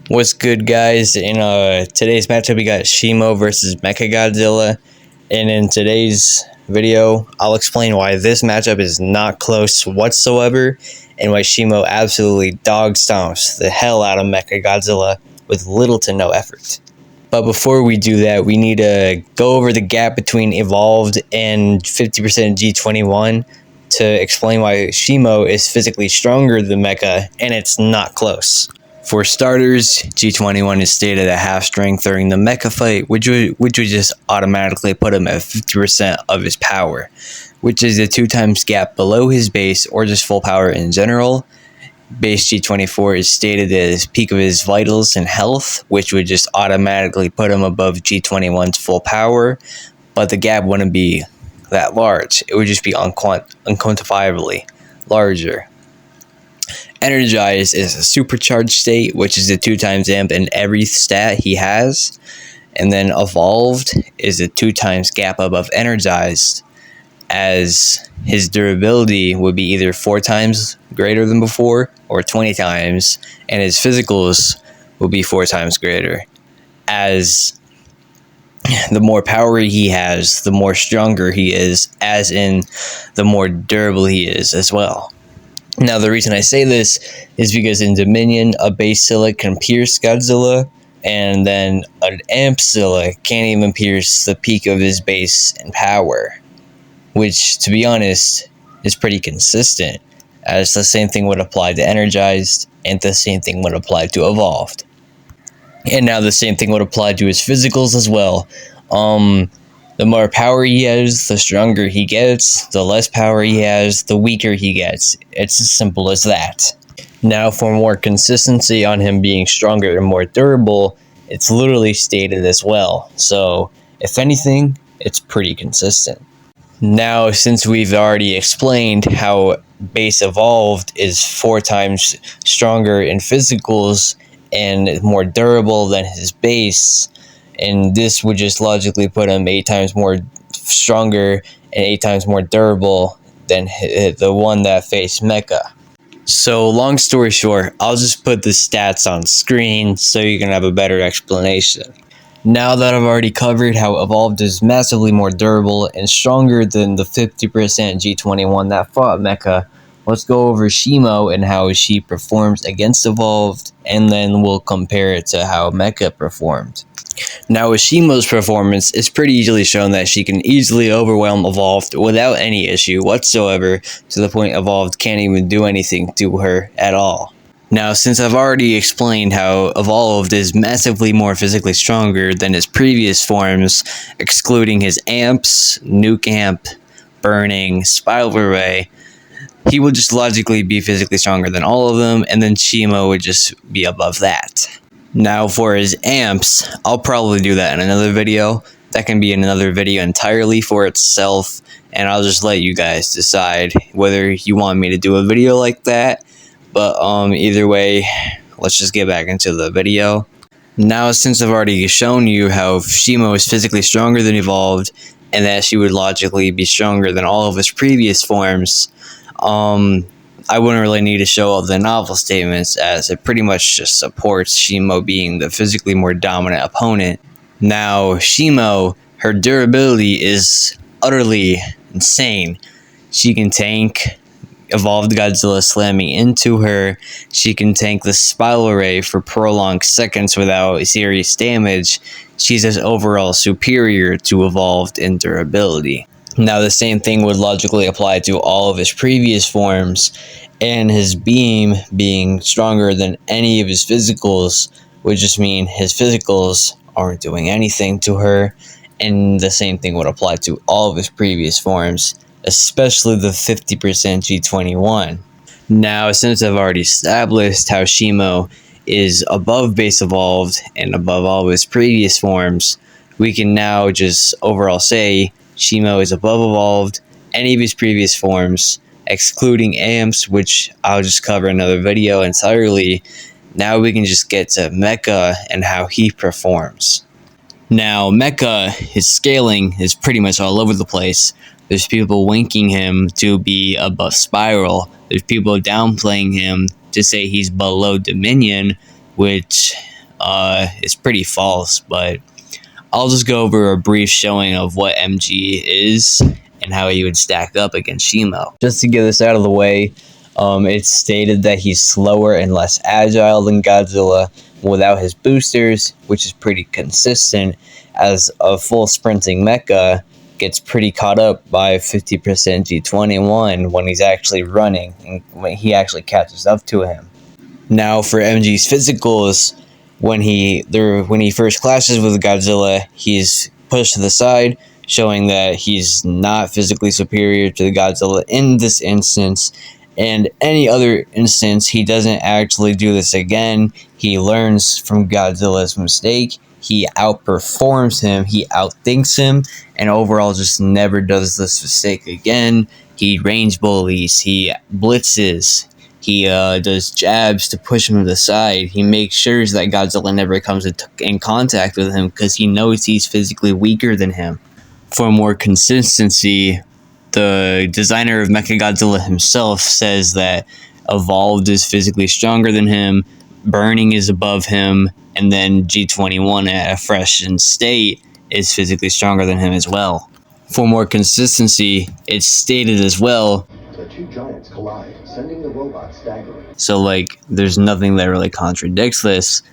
What's good, guys? In today's matchup, we got Shimo versus Mechagodzilla, and in today's video, I'll explain why this matchup is not close whatsoever, and why Shimo absolutely dog stomps the hell out of Mechagodzilla with little to no effort. But before we do that, we need to go over the gap between Evolved and 50% G21 to explain why Shimo is physically stronger than Mecha, and it's not close. For starters, G21 is stated at half strength during the mecha fight, which would just automatically put him at 50% of his power, which is a 2 times gap below his base or just full power in general. Base G24 is stated at his peak of his vitals and health, which would just automatically put him above G21's full power, but the gap wouldn't be that large. It would just be unquantifiably larger. Energized is a supercharged state, which is a 2 times amp in every stat he has. And then Evolved is a 2 times gap above Energized, as his durability would be either 4 times greater than before or 20 times, and his physicals will be 4 times greater. As the more power he has, the more stronger he is, as in the more durable he is as well. Now, the reason I say this is because in Dominion, a Basezilla can pierce Godzilla, and then an Ampzilla can't even pierce the peak of his base and power, which, to be honest, is pretty consistent, as the same thing would apply to Energized, and the same thing would apply to Evolved. And now the same thing would apply to his physicals as well. The more power he has, the stronger he gets. The less power he has, the weaker he gets. It's as simple as that. Now, for more consistency on him being stronger and more durable, it's literally stated as well. So, if anything, it's pretty consistent. Now, since we've already explained how base Evolved is 4 times stronger in physicals and more durable than his base, and this would just logically put him 8 times more stronger and 8 times more durable than the one that faced Mecha. So, long story short, I'll just put the stats on screen so you can have a better explanation. Now that I've already covered how Evolved is massively more durable and stronger than the 50% G21 that fought Mecha, let's go over Shimo and how she performs against Evolved, and then we'll compare it to how Mecha performed. Now, with Shimo's performance, it's pretty easily shown that she can easily overwhelm Evolved without any issue whatsoever, to the point Evolved can't even do anything to her at all. Now, since I've already explained how Evolved is massively more physically stronger than his previous forms, excluding his amps, nuke amp, burning, spiral array, he would just logically be physically stronger than all of them, and then Shimo would just be above that. Now, for his amps, I'll probably do that in another video. That can be in another video entirely for itself, and I'll just let you guys decide whether you want me to do a video like that. But either way, let's just get back into the video. Now, since I've already shown you how Shimo is physically stronger than Evolved, and that she would logically be stronger than all of his previous forms, I wouldn't really need to show all the novel statements, as it pretty much just supports Shimo being the physically more dominant opponent. Now, Shimo, her durability is utterly insane. She can tank Evolved Godzilla slamming into her. She can tank the spiral array for prolonged seconds without serious damage. She's just overall superior to Evolved in durability. Now, the same thing would logically apply to all of his previous forms, and his beam being stronger than any of his physicals would just mean his physicals aren't doing anything to her, and the same thing would apply to all of his previous forms, especially the 50% G21. Now, since I've already established how Shimo is above base Evolved and above all of his previous forms, we can now just overall say Shimo is above Evolved, any of his previous forms, excluding amps, which I'll just cover in another video entirely. Now we can just get to Mecha and how he performs. Now, Mecha, his scaling is pretty much all over the place. There's people winking him to be above Spiral. There's people downplaying him to say he's below Dominion, which is pretty false, but I'll just go over a brief showing of what MG is and how he would stack up against Shimo. Just to get this out of the way, it's stated that he's slower and less agile than Godzilla without his boosters, which is pretty consistent, as a full sprinting mecha gets pretty caught up by 50% G21 when he's actually running and when he actually catches up to him. Now for MG's physicals, when he first clashes with Godzilla, he's pushed to the side, showing that he's not physically superior to the Godzilla in this instance. And any other instance, he doesn't actually do this again. He learns from Godzilla's mistake. He outperforms him, he outthinks him, and overall just never does this mistake again. He range bullies, he blitzes, he does jabs to push him to the side. He makes sure that Godzilla never comes in contact with him because he knows he's physically weaker than him. For more consistency, the designer of Mechagodzilla himself says that Evolved is physically stronger than him, Burning is above him, and then G21 at a freshened state is physically stronger than him as well. For more consistency, it's stated as well. The two giants collide, sending the robot staggering. So, like, there's nothing that really contradicts this,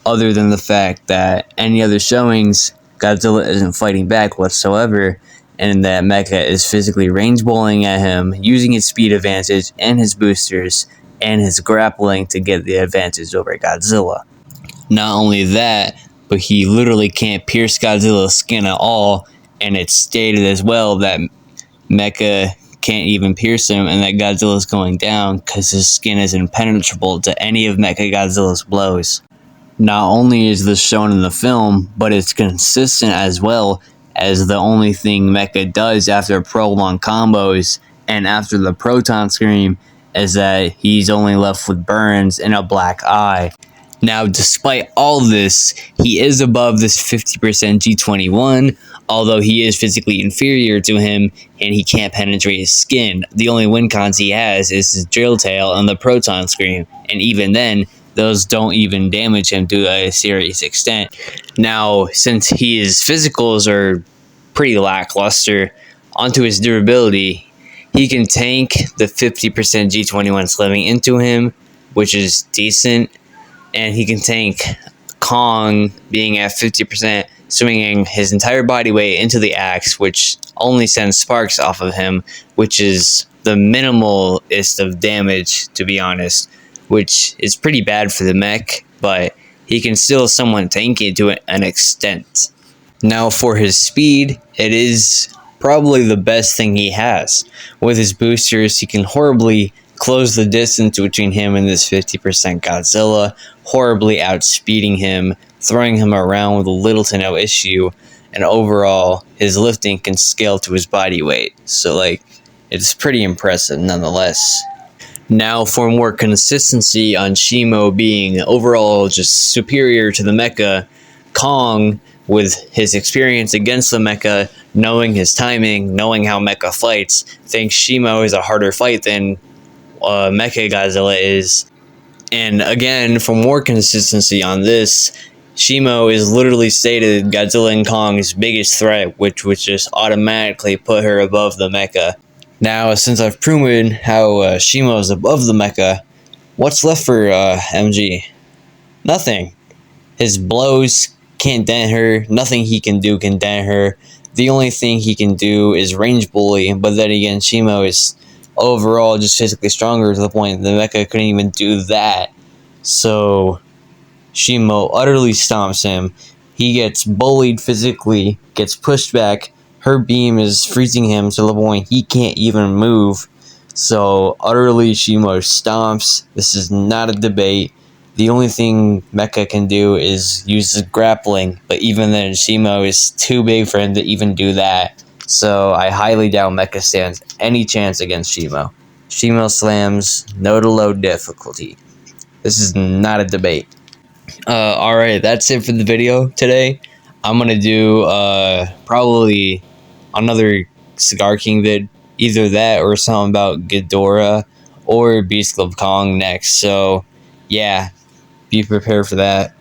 other than the fact that any other showings, Godzilla isn't fighting back whatsoever, and that Mecha is physically range bowling at him, using his speed advantage and his boosters and his grappling to get the advantage over Godzilla. Not only that, but he literally can't pierce Godzilla's skin at all, and it's stated as well that Mecha can't even pierce him and that Godzilla's going down because his skin is impenetrable to any of Mechagodzilla's blows. Not only is this shown in the film, but it's consistent as well, as the only thing Mecha does after prolonged combos and after the proton scream is that he's only left with burns and a black eye. Now, despite all this, he is above this 50% G21, although he is physically inferior to him and he can't penetrate his skin. The only win cons he has is his drill tail and the proton scream, and even then, those don't even damage him to a serious extent. Now, since his physicals are pretty lackluster, onto his durability, he can tank the 50% G21 slamming into him, which is decent, and he can tank Kong being at 50%, swinging his entire body weight into the axe, which only sends sparks off of him, which is the minimalist of damage, to be honest, which is pretty bad for the mech, but he can still somewhat tank it to an extent. Now, for his speed, it is probably the best thing he has. With his boosters, he can horribly close the distance between him and this 50% Godzilla, horribly outspeeding him, throwing him around with little to no issue, and overall, his lifting can scale to his body weight. So, like, it's pretty impressive nonetheless. Now, for more consistency on Shimo being overall just superior to the mecha, Kong, with his experience against the mecha, knowing his timing, knowing how mecha fights, thinks Shimo is a harder fight than Mechagodzilla is. And again, for more consistency on this, Shimo is literally stated Godzilla and Kong's biggest threat, which would just automatically put her above the mecha. Now, since I've proven how Shimo is above the mecha, what's left for MG? Nothing. His blows can't dent her. Nothing he can do can dent her. The only thing he can do is range bully, but then again, Shimo is overall just physically stronger to the point the mecha couldn't even do that. So Shimo utterly stomps him. He gets bullied physically, gets pushed back. Her beam is freezing him to the point he can't even move. So utterly Shimo stomps. This is not a debate. The only thing Mecha can do is use his grappling, but even then Shimo is too big for him to even do that. So I highly doubt Mecha stands any chance against Shimo. Shimo slams, no to low difficulty. This is not a debate. Alright, that's it for the video today. I'm gonna do probably another Cigar King vid. Either that or something about Ghidorah or Beast of Kong next. So yeah, be prepared for that.